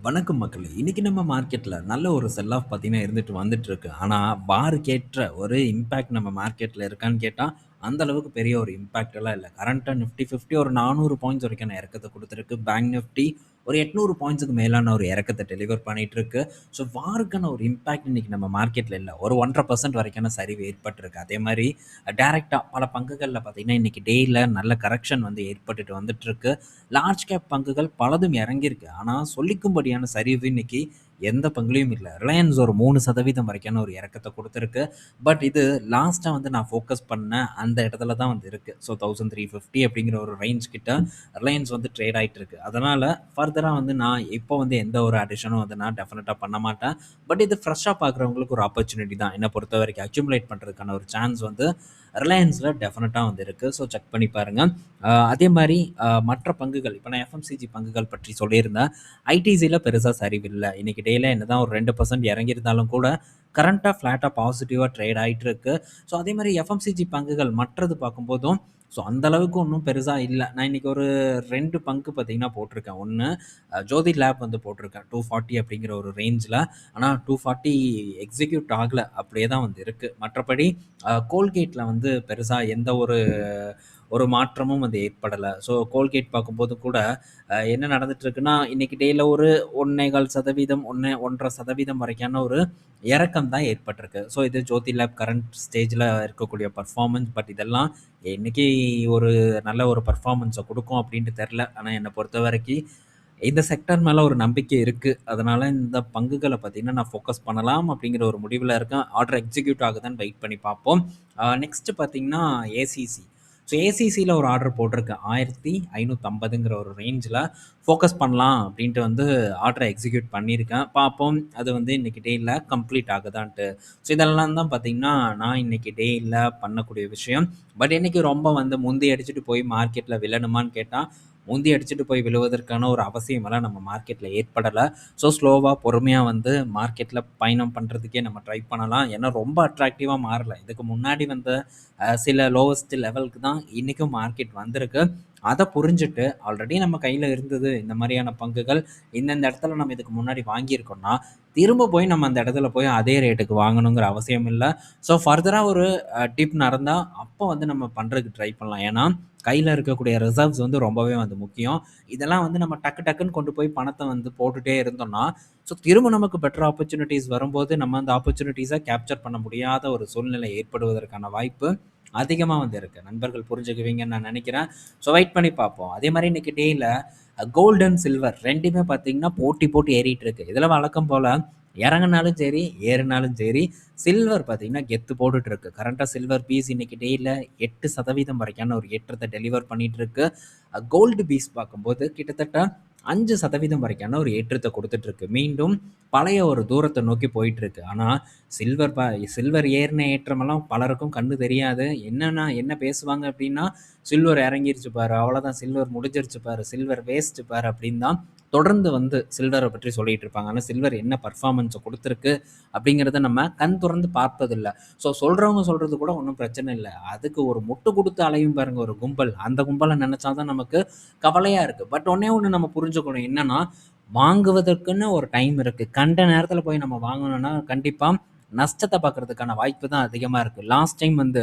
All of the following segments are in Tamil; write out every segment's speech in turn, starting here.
வணக்கம் மக்களே! இன்னைக்கு நம்ம மார்க்கெட்ல நல்ல ஒரு செல் ஆஃப் பார்த்தீங்கன்னா இருந்துட்டு வந்துட்டுருக்கு. ஆனா, வாருக்கு ஒரு இம்பாக்ட் நம்ம மார்க்கெட்ல இருக்கான்னு கேட்டா, அந்த அளவுக்கு பெரிய ஒரு இம்பாக்ட் எல்லாம் இல்ல. கரண்ட்டா நிஃப்டி 50 ஒரு 400 பாயிண்ட்ஸ் வரைக்கான இறக்கத்த குடுத்திருக்கு. பேங்க் நிஃப்டி ஒரு 800 பாயிண்ட்ஸ்க்கு மேலான ஒரு இறக்கத்த டெலிவர் பண்ணிட்டுருக்கு. ஸோ, வாருக்கான ஒரு இம்பாக்ட் இன்னைக்கு நம்ம மார்க்கெட்ல இல்ல. ஒரு 1½ வரைக்கான சரிவு ஏற்பட்டிருக்கு. அதே மாரி டைரக்ட்டா பல பங்குகள்ல பார்த்தீங்கன்னா, இன்னைக்கு டேல நல்ல கரெக்ஷன் வந்து ஏற்பட்டுட்டு வந்துட்டுருக்கு. லார்ஜ் கேப் பங்குகள் பலதும் இறங்கியிருக்கு. ஆனா, சொல்லிக்கும்படியான சரிவு இன்னைக்கு எந்த பங்குலயும் இல்ல. ரிலையன்ஸ் ஒரு 3% வரைக்கான ஒரு இறக்கத்த குடுத்திருக்கு. பட் இது லாஸ்ட்டா வந்து நான் ஃபோக்கஸ் பண்ண அந்த இடத்துல தான் வந்து இருக்கு. ஸோ 1350 அப்படிங்கிற ஒரு ரேஞ்ச் கிட்ட ரிலையன்ஸ் வந்து ட்ரேட் ஆயிட்டு இருக்கு. அதனால ஃபர்தரா வந்து நான் இப்போ வந்து எந்த ஒரு அடிஷனும் வந்து நான் டெஃபினட்டா பண்ண மாட்டேன். பட் இது ஃப்ரெஷ்ஷா பார்க்குறவங்களுக்கு ஒரு ஆப்பர்ச்சுனிட்டி தான். என்ன பொறுத்தவரைக்கும் அக்யூமுலேட் பண்றதுக்கான ஒரு சான்ஸ் வந்து ரிலையன்ஸ்ல டெஃபினட்டா வந்து இருக்கு. ஸோ செக் பண்ணி பாருங்க. அதே மாரி மற்ற பங்குகள் இப்ப நான் எஃப்எம்சிஜி பங்குகள் பற்றி சொல்லியிருந்தேன். ஐடிசில பெருசா சரிவில்ல. இன்னைக்கு டேல என்னதான் ஒரு 2% இறங்கியிருந்தாலும் கூட கரண்ட்டா ஃப்ளாட்டா பாசிட்டிவா ட்ரேட் ஆயிட்டு இருக்கு. ஸோ அதே மாரி எஃப்எம்சிஜி பங்குகள் மற்றது பார்க்கும்போதும் ஸோ அந்த அளவுக்கு ஒண்ணும் பெருசா இல்ல. நான் இன்னைக்கு ஒரு 2 பங்கு பார்த்தீங்கன்னா போட்டிருக்கேன். ஒண்ணு ஜோதி லேப் வந்து போட்டிருக்கேன். 240 அப்படிங்கிற ஒரு ரேஞ்ச்ல. ஆனா 240 எக்ஸிக்யூட் ஆகல. அப்படியே தான் வந்து இருக்கு. மற்றபடி கோல்கேட்ல வந்து பெருசா எந்த ஒரு ஒரு மாற்றமும் வந்து ஏற்படல. ஸோ கோல்கேட் பார்க்கும்போது கூட என்ன நடந்துட்டு இருக்குன்னா, இன்னைக்கு டேல ஒரு 1,15% 1.5% வரைக்கான ஒரு இறக்கம் தான் ஏற்பட்டிருக்கு. ஸோ இது ஜோதி லேப் கரண்ட் ஸ்டேஜ்ல இருக்கக்கூடிய பெர்ஃபார்மன்ஸ். பட் இதெல்லாம் என்னைக்கு ஒரு நல்ல ஒரு பெர்ஃபார்மன்ஸ குடுக்கும் அப்டின்ட்டு தெர்ல. ஆனா என்ன பொறுத்தவரைக்கி இந்த செக்டார் மேல ஒரு நம்பிக்கை இருக்கு. அதனால இந்த பங்குகள பார்த்தீங்கன்னா, நான் ஃபோக்கஸ் பண்ணலாம் அப்டிங்கிற ஒரு முடிவுல இருக்கேன். ஆர்டர் எக்ஸிக்யூட் ஆகுதான்னு வெயிட் பண்ணி பார்ப்போம். நெக்ஸ்ட் பார்த்தீங்கன்னா, ஏசிசி. ஸோ ஏசிசில ஒரு ஆர்டர் போட்டிருக்கேன். 1550ங்கிற ஒரு ரேஞ்ச்ல ஃபோக்கஸ் பண்ணலாம் அப்டின்ட்டு வந்து ஆர்டர எக்ஸிக்யூட் பண்ணியிருக்கேன். பார்ப்போம் அது வந்து இன்னைக்கு டேல கம்ப்ளீட் ஆகுதான்ட்டு. ஸோ இதெல்லாம் தான் பார்த்தீங்கன்னா, நான் இன்னைக்கு டேல பண்ணக்கூடிய விஷயம். பட் இன்னைக்கு ரொம்ப வந்து முந்தி அடிச்சுட்டு போய் மார்க்கெட்ல விழணுமான்னு கேட்டா, முந்தி அடிச்சுட்டு போய் விழுவதற்கான ஒரு அவசியமெல்லாம் நம்ம மார்க்கெட்ல ஏற்படல. ஸோ ஸ்லோவா, பொறுமையா வந்து மார்க்கெட்ல பயணம் பண்றதுக்கே நம்ம ட்ரை பண்ணலாம். ஏன்னா ரொம்ப அட்ராக்டிவா மாறல. இதுக்கு முன்னாடி வந்த சில லோவஸ்ட் லெவலுக்கு தான் இன்னைக்கும் மார்க்கெட் வந்திருக்கு. அத புரிஞ்சுட்டு ஆல்ரெடி நம்ம கையில இருந்தது இந்த மாரியான பங்குகள். இந்தந்த இடத்துல நம்ம இதுக்கு முன்னாடி வாங்கியிருக்கோம்னா, திரும்ப போய் நம்ம அந்த இடத்துல போய் அதே ரேட்டுக்கு வாங்கணுங்கிற அவசியம் இல்ல. ஸோ ஃபர்தரா ஒரு டிப் நடந்தா, அப்போ வந்து நம்ம பண்றதுக்கு ட்ரை பண்ணலாம். ஏன்னா, கையில இருக்கக்கூடிய ரிசர்வ்ஸ் வந்து ரொம்பவே வந்து முக்கியம். இதெல்லாம் வந்து நம்ம டக்கு டக்குன்னு கொண்டு போய் பணத்த வந்து போட்டுட்டே இருந்தோம்னா, ஸோ திரும்ப நமக்கு பெட்டர் ஆப்பர்ச்சுனிட்டீஸ் வரும்போது, நம்ம அந்த ஆப்பர்ச்சுனிட்டீஸ கேப்சர் பண்ண முடியாத ஒரு சூழ்நிலை ஏற்படுவதற்கான வாய்ப்பு அதிகமா வந்து இருக்கு. நண்பர்கள் புரிஞ்சுக்குவீங்கன்னு நான் நெனைக்கிறேன். ஸோ வெயிட் பண்ணி பார்ப்போம். அதே மாரி இன்னைக்கு டேல கோல்ட் அண்ட் சில்வர் 2மே பார்த்தீங்கன்னா, போட்டி போட்டு ஏறிட்டு இருக்கு. இதுல வழக்கம் போல இறங்குனாலும் சரி, ஏறுனாலும் சரி, சில்வர் பார்த்தீங்கன்னா கெத்து போட்டுட்டு இருக்கு. கரண்ட்டா சில்வர் பீஸ் இன்னைக்கு டேல 8% வரைக்கான ஒரு ஏற்றத்த டெலிவர் பண்ணிட்டு இருக்கு. கோல்டு பீஸ் பார்க்கும்போது கிட்டத்தட்ட 5% வரைக்கான ஒரு ஏற்றத்த குடுத்துட்டு இருக்கு. மீண்டும் பழைய ஒரு தூரத்த நோக்கி போயிட்டு இருக்கு. ஆனா சில்வர் சில்வர் ஏறுன ஏற்றமெல்லாம் பலருக்கும் கண்ணு தெரியாது. என்னன்னா என்ன பேசுவாங்க அப்டின்னா, "சில்வர் இறங்கிருச்சு பாரு, அவ்வளோதான் சில்வர் முடிஞ்சிருச்சு பாரு, சில்வர் வேஸ்ட் பாரு" அப்படின்னு தான் தொடர்ந்து வந்து சில்வர பற்றி சொல்லிட்டு இருப்பாங்க. ஆனா சில்வர் என்ன பெர்ஃபார்மன்ஸ குடுத்துருக்கு அப்படிங்கிறத நம்ம கண் தொறந்து பார்ப்பதில்ல. ஸோ சொல்றவங்க சொல்றது கூட ஒண்ணும் பிரச்சனை இல்ல. அதுக்கு ஒரு முட்டு குடுத்து அலையும் பாருங்க ஒரு கும்பல். அந்த கும்பல நெனச்சா தான் நமக்கு கவலையா இருக்கு. பட் ஒண்ணே ஒண்ணு நம்ம புரிஞ்சுக்கணும். என்னன்னா, வாங்குவதற்குன்னு ஒரு டைம் இருக்கு. கண்ட நேரத்துல போய் நம்ம வாங்குனோம்னா, கண்டிப்பா நஷ்டத்த பார்க்கறதுக்கான வாய்ப்பு தான் அதிகமா இருக்கு. லாஸ்ட் டைம் வந்து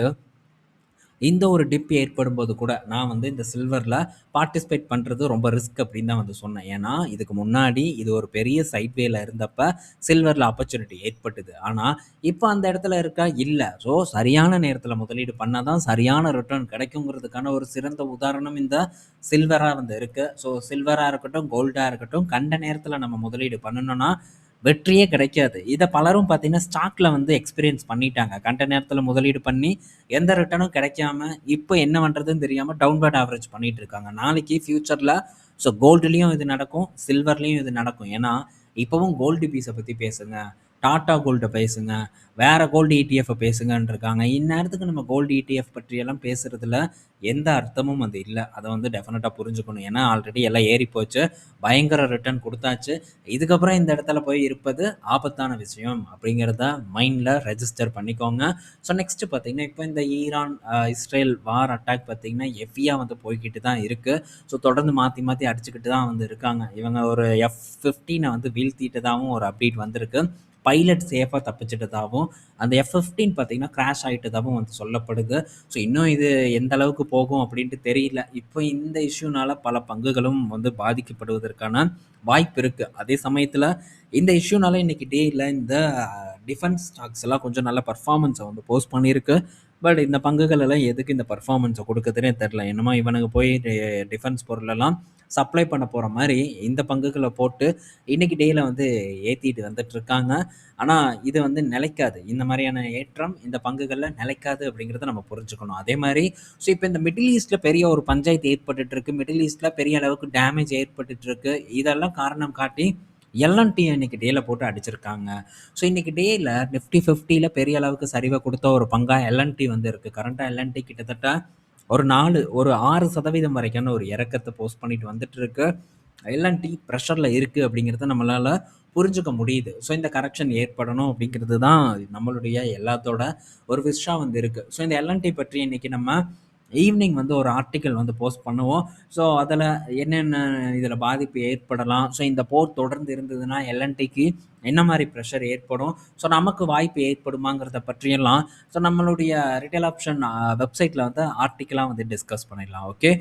இந்த ஒரு டிப் ஏற்படும்போது கூட, நான் வந்து இந்த சில்வர்ல பார்ட்டிசிபேட் பண்றது ரொம்ப ரிஸ்க் அப்படின்னு தான் வந்து சொன்னேன். ஏன்னா, இதுக்கு முன்னாடி இது ஒரு பெரிய சைட்வேல இருந்தப்ப சில்வர்ல ஆப்பர்ச்சுனிட்டி ஏற்பட்டது. ஆனா, இப்ப அந்த இடத்துல இருக்கா? இல்ல. ஸோ, சரியான நேரத்துல முதலீடு பண்ணா தான் சரியான ரிட்டர்ன் கிடைக்குங்கிறதுக்கான ஒரு சிறந்த உதாரணம் இந்த சில்வரா வந்து இருக்கு. ஸோ, சில்வரா இருக்கட்டும், கோல்டா இருக்கட்டும், கண்ட நேரத்துல நம்ம முதலீடு பண்ணுனோம்னா, வெற்றியே கிடைக்காது. இத பலரும் பார்த்தீங்கன்னா, ஸ்டாக்ல வந்து எக்ஸ்பீரியன்ஸ் பண்ணிட்டாங்க. கண்ட நேரத்துல முதலீடு பண்ணி எந்த ரிட்டர்னும் கிடைக்காம, இப்ப என்ன பண்றதுன்னு தெரியாம டவுன்வார்ட் ஆவரேஜ் பண்ணிட்டு இருக்காங்க. நாளைக்கு ஃபியூச்சர்ல ஸோ கோல்டுலயும் இது நடக்கும், சில்வர்லயும் இது நடக்கும். ஏன்னா, இப்பவும் கோல்டு பீஸ பத்தி பேசுங்க. டாடா கோல்ட பேசுங்க, வேற கோல்டு இடிஎஃப் பேசுங்கன்னு இருக்காங்க. இந்நேரத்துக்கு நம்ம கோல்டு இடிஎஃப் பற்றியெல்லாம் பேசுறதுல எந்த அர்த்தமும் அது இல்ல. அத வந்து டெஃபினட்டா புரிஞ்சுக்கணும். ஏன்னா ஆல்ரெடி எல்லாம் ஏறி போச்சு. பயங்கர ரிட்டர்ன் குடுத்தாச்சு. இதுக்கப்புறம் இந்த இடத்துல போய் இருப்பது ஆபத்தான விஷயம் அப்படிங்கிறத மைண்ட்ல ரெஜிஸ்டர் பண்ணிக்கோங்க. ஸோ நெக்ஸ்ட் பார்த்தீங்கன்னா, இப்போ இந்த ஈரான், இஸ்ரேல் வார் அட்டாக் பார்த்தீங்கன்னா, ஹெவியா வந்து போய்க்கிட்டு தான் இருக்கு. ஸோ தொடர்ந்து மாத்தி மாத்தி அடிச்சுக்கிட்டு தான் வந்து இருக்காங்க. இவங்க ஒரு F-15 வந்து வீழ்த்திட்டதாவும் ஒரு அப்டேட் வந்திருக்கு. பைலட் சேஃபா தப்பிச்சிட்டதாவும், அந்த F-15 பார்த்தீங்கன்னா கிராஷ் ஆயிட்டதாவும் வந்து சொல்லப்படுது. ஸோ இன்னும் இது எந்த அளவுக்கு போகும் அப்படின்ட்டு தெரியல. இப்போ இந்த இஷ்யூனால பல பங்குகளும் வந்து பாதிக்கப்படுவதற்கான வாய்ப்பு இருக்கு. அதே சமயத்துல இந்த இஷ்யூனால இன்னைக்கு டேல இந்த டிஃபென்ஸ் ஸ்டாக்ஸ் எல்லாம் கொஞ்சம் நல்ல பெர்ஃபார்மன்ஸ வந்து போஸ்ட் பண்ணியிருக்கு. பட் இந்த பங்குகள் எல்லாம் எதுக்கு இந்த பெர்ஃபார்மன்ஸ குடுக்குதுன்னே தெரியல. என்னமோ இவனுங்க போய் டிஃபென்ஸ் பொருளெல்லாம் சப்ளை பண்ண போற மாரி இந்த பங்குகள போட்டு இன்னைக்கு டேல வந்து ஏத்திட்டு வந்துட்டு இருக்காங்க. ஆனா இது வந்து நிலைக்காது. இந்த மாரியான ஏற்றம் இந்த பங்குகள்ல நிலைக்காது அப்படிங்கிறத நம்ம புரிஞ்சுக்கணும். அதே மாரி இப்ப இந்த மிடில் ஈஸ்ட்ல பெரிய ஒரு பஞ்சாயத்து ஏற்பட்டுட்டு இருக்கு. மிடில் ஈஸ்ட்ல பெரிய அளவுக்கு டேமேஜ் ஏற்பட்டுட்டு இருக்கு. இதெல்லாம் காரணம் காட்டி எல்&டி இன்னைக்கு டேல போட்டு அடிச்சிருக்காங்க. இன்னைக்கு டேல நிஃப்டி 50ல பெரிய அளவுக்கு சரிவ குடுத்த ஒரு பங்கா எல்&டி வந்து இருக்கு. கரண்ட்டா எல்&டி கிட்டத்தட்ட ஒரு 6% வரைக்கான ஒரு இறக்கத்த போஸ்ட் பண்ணிட்டு வந்துட்டு இருக்கு. எல்&டி பிரஷர்ல இருக்கு அப்படிங்கிறத நம்மளால புரிஞ்சுக்க முடியுது. இந்த கரெக்ஷன் ஏற்படணும் அப்படிங்கிறது தான் நம்மளுடைய எல்லாத்தோட ஒரு விஷா வந்து இருக்கு. இந்த எல்&டி பற்றி இன்னைக்கு நம்ம ஈவினிங் வந்து ஒரு ஆர்டிக்கிள் வந்து போஸ்ட் பண்ணுவோம். அதில என்னென்ன இதில பாதிப்பு ஏற்படலாம்? இந்த போர் தொடர்ந்து இருந்ததுன்னா எல்&டிக்கு என்ன மாரி பிரஷர் ஏற்படும்? நமக்கு வாய்ப்பு ஏற்படுமாங்கிறத பற்றியெல்லாம் நம்மளுடைய ரிட்டெயில் ஆப்ஷன் வெப்சைட்ல வந்து ஆர்டிக்கிளா வந்து டிஸ்கஸ் பண்ணிடலாம். ஓகே.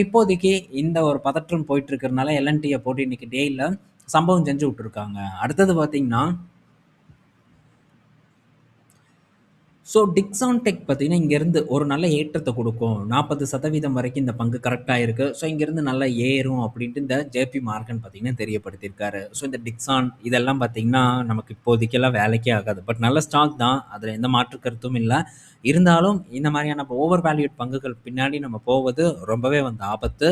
இப்போதைக்கு இந்த ஒரு பதற்றம் போயிட்டு இருக்கிறனால எல்&டிய போட்டு இன்னைக்கு டேல சம்பவம் செஞ்சு விட்டுருக்காங்க. அடுத்தது பார்த்தீங்கன்னா, டிக்ஸான் டெக் பார்த்தீங்கன்னா, இங்கேருந்து ஒரு நல்ல ஏற்றத்த குடுக்கும். 40% வரைக்கும் இந்த பங்கு கரெக்ட்டா இருக்கு. இங்கேருந்து நல்லா ஏறும் அப்படின்ட்டு இந்த ஜேபி மார்கன் பார்த்தீங்கன்னா தெரியப்படுத்தியிருக்காரு. இந்த டிக்ஸான் இதெல்லாம் பார்த்தீங்கன்னா, நமக்கு இப்போதைக்கெல்லாம் வேலைக்கே ஆகாது. பட் நல்ல ஸ்டாக் தான். அதில எந்த மாற்று கருத்தும் இல்ல. இருந்தாலும் இந்த மாரியான ஓவர் வேல்யூட் பங்குகள் பின்னாடி நம்ம போவது ரொம்பவே வந்து ஆபத்து.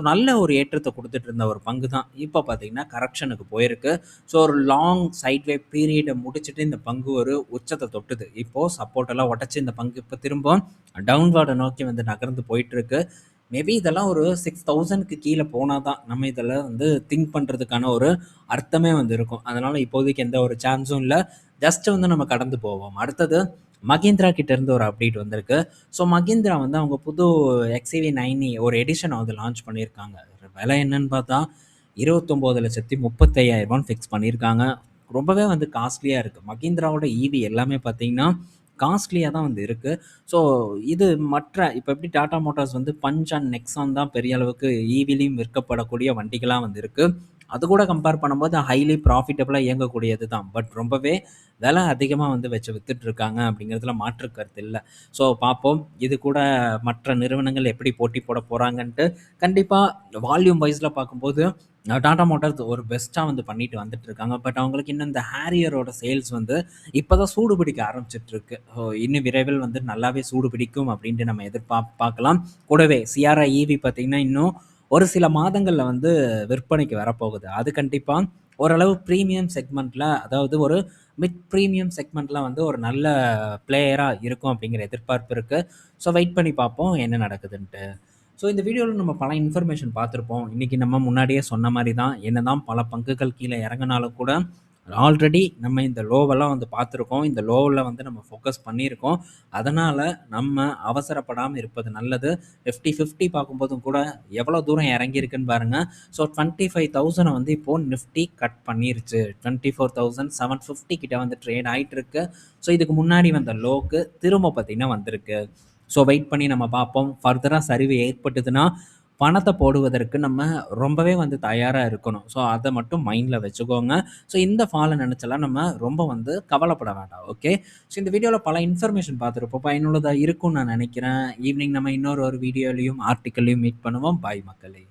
நல்ல ஒரு ஏற்றத்த குடுத்துட்டு இருந்த ஒரு பங்கு தான். இப்ப பார்த்தீங்கன்னா, கரெக்ஷனுக்கு போயிருக்கு. ஒரு லாங் சைட்வே பீரியட முடிச்சுட்டு இந்த பங்கு ஒரு உச்சத்த தொட்டுது. இப்போ சப்போர்ட் எல்லாம் உடைச்சு இந்த பங்கு இப்ப திரும்ப டவுன்வார்ட நோக்கி வந்து நகர்ந்து போயிட்டுருக்கு. மேபி இதெல்லாம் ஒரு 6000க்கு கீழ போனா தான் நம்ம இதில வந்து திங்க் பண்றதுக்கான ஒரு அர்த்தமே வந்து இருக்கும். அதனால இப்போதைக்கு எந்த ஒரு சான்ஸும் இல்ல. ஜஸ்ட் வந்து நம்ம கடந்து போவோம். அடுத்தது மகேந்திரா கிட்ட இருந்து ஒரு அப்டேட் வந்திருக்கு. மகேந்திரா வந்து அவங்க புது XUV 9e ஒரு எடிஷன் வந்து லான்ச் பண்ணியிருக்காங்க. விலை என்னன்னு பார்த்தா ரூ. 29,35,000 ஃபிக்ஸ் பண்ணியிருக்காங்க. ரொம்பவே வந்து காஸ்ட்லியா இருக்கு. மகேந்திராவோட ஈவி எல்லாமே பார்த்தீங்கன்னா, காஸ்ட்லியா தான் வந்து இருக்கு. ஸோ இது மற்ற இப்ப எப்படி டாடா மோட்டார்ஸ் வந்து பஞ்ச் அண்ட் நெக்ஸான் தான் பெரிய அளவுக்கு ஈவிலயும் விற்கப்படக்கூடிய வண்டிகளா வந்து இருக்கு. அது கூட கம்பேர் பண்ணும்போது ஹைலி ப்ராஃபிட்டபிளா இயங்கக்கூடியது தான். பட் ரொம்பவே விலை அதிகமா வந்து வச்சு வித்துட்டு இருக்காங்க அப்படிங்கிறதுல மாற்று கருத்து இல்ல. பார்ப்போம். இது கூட மற்ற நிறுவனங்கள் எப்படி போட்டி போட போறாங்கன்ட்டு. கண்டிப்பா வால்யூம் வைஸ்ல பார்க்கும்போது டாடா மோட்டார்ஸ் ஒரு பெஸ்ட்டா வந்து பண்ணிட்டு வந்துட்டு இருக்காங்க. பட் அவங்களுக்கு இன்னும் இந்த ஹேரியரோட சேல்ஸ் வந்து இப்பதான் சூடு பிடிக்க ஆரம்பிச்சுட்டு இருக்கு. இன்னும் விரைவில் வந்து நல்லாவே சூடு பிடிக்கும் அப்படின்ட்டு நம்ம பார்க்கலாம். கூடவே சியாரா ஈவி பார்த்தீங்கன்னா, இன்னும் ஒரு சில மாதங்கள்ல வந்து விற்பனைக்கு வரப்போகுது. அது கண்டிப்பா ஓரளவு பிரீமியம் செக்மெண்ட்ல, அதாவது ஒரு மிட் பிரீமியம் செக்மெண்ட்ல வந்து ஒரு நல்ல பிளேயரா இருக்கும் அப்படிங்கிற எதிர்பார்ப்பு இருக்கு. வெயிட் பண்ணி பார்ப்போம் என்ன நடக்குதுன்ட்டு. இந்த வீடியோல நம்ம பல இன்ஃபர்மேஷன் பார்த்துருப்போம். இன்னைக்கு நம்ம முன்னாடியே சொன்ன மாரி தான், என்னதான் பல பங்குகள் கீழ இறங்குனாலும் கூட, ஆல்ரெடி நம்ம இந்த லோவெல்லாம் வந்து பார்த்துருக்கோம். இந்த லோவுல வந்து நம்ம ஃபோக்கஸ் பண்ணியிருக்கோம். அதனால நம்ம அவசரப்படாம இருப்பது நல்லது. நிஃப்டி 50 பார்க்கும்போதும் கூட எவ்வளோ தூரம் இறங்கியிருக்குன்னு பாருங்க. 25,000 வந்து இப்போ நிஃப்டி கட் பண்ணிருச்சு. 24,750 கிட்ட வந்து ட்ரேட் ஆயிட்டு இருக்கு. இதுக்கு முன்னாடி வந்த லோக்கு திரும்ப பார்த்தீங்கன்னா வந்திருக்கு. வெயிட் பண்ணி நம்ம பார்ப்போம். ஃபர்தரா சரிவு ஏற்பட்டதுன்னா, பணத்த போடுவதற்கு நம்ம ரொம்பவே வந்து தயாரா இருக்கணும். அத மட்டும் மைண்ட்ல வச்சுக்கோங்க. இந்த ஃபால நெனச்செல்லாம் நம்ம ரொம்ப வந்து கவலைப்பட வேண்டாம். ஓகே. இந்த வீடியோல பல இன்ஃபர்மேஷன் பார்த்துருப்போம். பயனுள்ளதா இருக்கும்னு நான் நெனைக்கிறேன். ஈவினிங் நம்ம இன்னொரு வீடியோலயும், ஆர்டிக்கல்லயும் மீட் பண்ணுவோம். பாய் மக்களே!